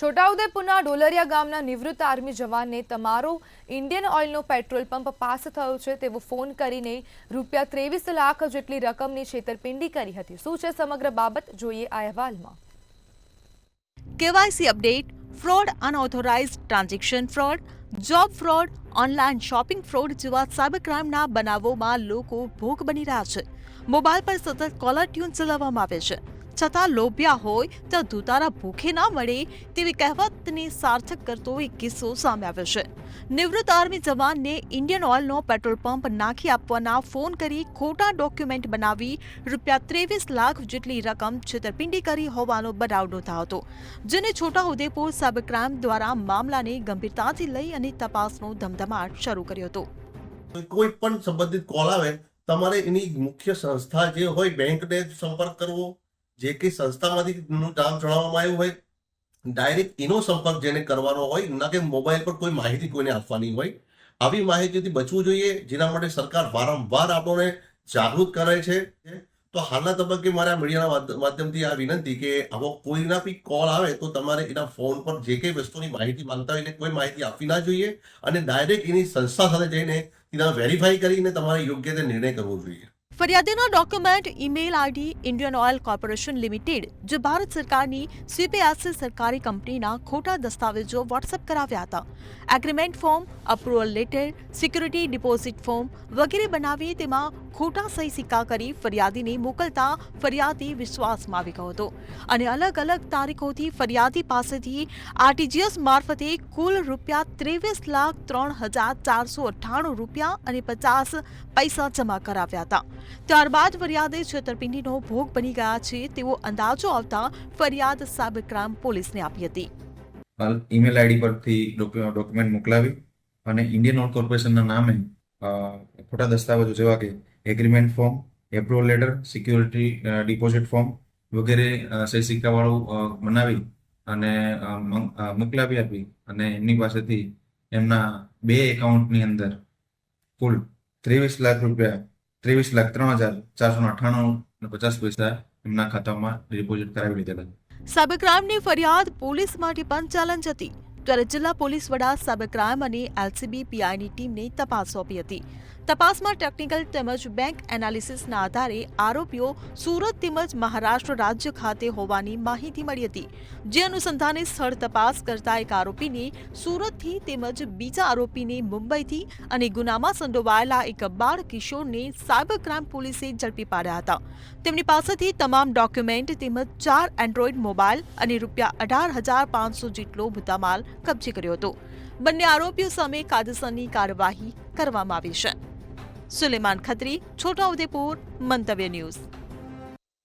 છોટાઉદેપુરના ડોલરિયા ગામના નિવૃત્ત આર્મી જવાનને તમારો ઇન્ડિયન ઓઇલનો પેટ્રોલ પંપ પાસ થયો છે તેવો ફોન કરીને રૂપિયા 23 લાખ જેટલી રકમની છેતરપિંડી કરી હતી। શું છે સમગ્ર બાબત, જોઈએ આ અહેવાલમાં। KYC update, fraud, unauthorised transaction fraud, job fraud, online shopping fraud જેવા સાયબર ક્રાઇમના બનાવોમાં લોકો ભોગ બની રહ્યા છે। મોબાઈલ પર સતત કોલર ટ્યુન ચલાવવામાં આવે છે, છતાં લોભ્યા હોય તો દુતારા ભૂખે ના મળે તેવી કહેવતને સાર્થક કરતો એક કિસ્સો સામે આવ્યો છે। નિવૃત્ત આર્મી જવાનને ઇન્ડિયન ઓઇલનો પેટ્રોલ પંપ નાખી આપવાના ફોન કરી ખોટા ડોક્યુમેન્ટ બનાવી રૂપિયા 23 લાખ જેટલી રકમ છેતરપિંડી કરી હોવાનો બનાવ નોંધાયો હતો, જેને છોટાઉદેપુર સાયબર ક્રાઇમ દ્વારા મામલાને ગંભીરતાથી લઈ અને તપાસનો ધમધમાટ શરૂ કર્યો હતો। કોઈ પણ સંબંધિત કોલ આવે તમારે એની મુખ્ય સંસ્થા જે હોય બેંકને સંપર્ક કરવો, જે કઈ સંસ્થામાંથી નામ જણાવવામાં આવ્યું હોય ડાયરેક્ટ એનો સંપર્ક જેને કરવાનો હોય, ના કે મોબાઈલ પર કોઈ માહિતી કોઈને આપવાની હોય। આવી માહિતીથી બચવું જોઈએ, જેના માટે સરકાર વારંવાર આપણને જાગૃત કરે છે। તો હાલના તબક્કે મારા મીડિયાના માધ્યમથી આ વિનંતી કે આવો કોઈના બી કોલ આવે તો તમારે એના ફોન પર જે કઈ વસ્તુની માહિતી માંગતા હોય એને કોઈ માહિતી આપવી ના જોઈએ અને ડાયરેક્ટ એની સંસ્થા સાથે જઈને એના વેરીફાઈ કરીને તમારે યોગ્ય તે નિર્ણય કરવો જોઈએ। ફરિયાદીના document, email ID Indian oil corporation limited, જે ભારત સરકારની CPSE સરકારી કંપનીના ખોટા દસ્તાવેજો વોટ્સએપ કરાવ્યા હતા। Agreement form, approval letter, security deposit form વગેરે બનાવી તેમાં ખોટા સહી સિક્કા કરી ફરિયાદીને મોકલતા ફરિયાદી વિશ્વાસમાં આવી ગયો હતો અને અલગ અલગ તારીખોથી ફરિયાદી પાસેથી RTGS મારફતે કુલ રૂપિયા 23,03,498 રૂપિયા અને 50 પૈસા જમા કરાવ્યા હતા। ત્યારબાદ ફરિયાદી છેતરપિંડીનો ભોગ બની ગયા છે તેવો અંદાજો આવતા ફરિયાદ સાયબર ક્રાઇમ પોલીસને આપી હતી। ઈમેલ આઈડી પરથી ડોક્યુમેન્ટ મોકલાવી અને ઇન્ડિયન ઓઇલ કોર્પોરેશનના નામે ખોટા દસ્તાવેજો જેવા કે agreement form, approval letter, security deposit form વગેરે સહી સિક્કાવાળું બનાવી અને મોકલાવી આપી અને એમની પાસેથી એમના બે એકાઉન્ટની અંદર કુલ 23 લાખ રૂપિયા 23,03,498 પૈસા એમના ખાતામાં ડિપોઝિટ કરાવી લીધેલા। સાયબર ક્રાઇમની ફરિયાદ પોલીસ માટે પણ ચેલેન્જ હતી, ત્યારે જિલ્લા પોલીસ વડા સાયબર ક્રાઇમ અને LCB PIની ટીમને તપાસ સોંપી હતી। તપાસમાં ટેકનિકલ તેમજ બેંક એનાલિસિસના આધારે આરોપીઓ સુરત તેમજ મહારાષ્ટ્ર રાજ્ય ખાતે હોવાની માહિતી મળી હતી, જે અનુસંધાને સ્થળ તપાસ કરતા એક આરોપીને સુરતથી તેમજ બીજા આરોપીને મુંબઈથી અને ગુનામાં સંડોવાયેલા એક બાળ કિશોરને સાયબર ક્રાઇમ પોલીસે ઝડપી પાડ્યા હતા। તેમની પાસેથી તમામ ડોક્યુમેન્ટ તેમજ 4 એન્ડ્રોઇડ મોબાઈલ અને રૂપિયા 18,500 જેટલો મુદ્દામાલ કબજે કર્યો હતો। બંને આરોપીઓ સામે કાયદેસરની કાર્યવાહી કરવામાં આવી છે। સુલેમાન ખત્રી, છોટાઉદેપુર, મંતવ્ય ન્યૂઝ।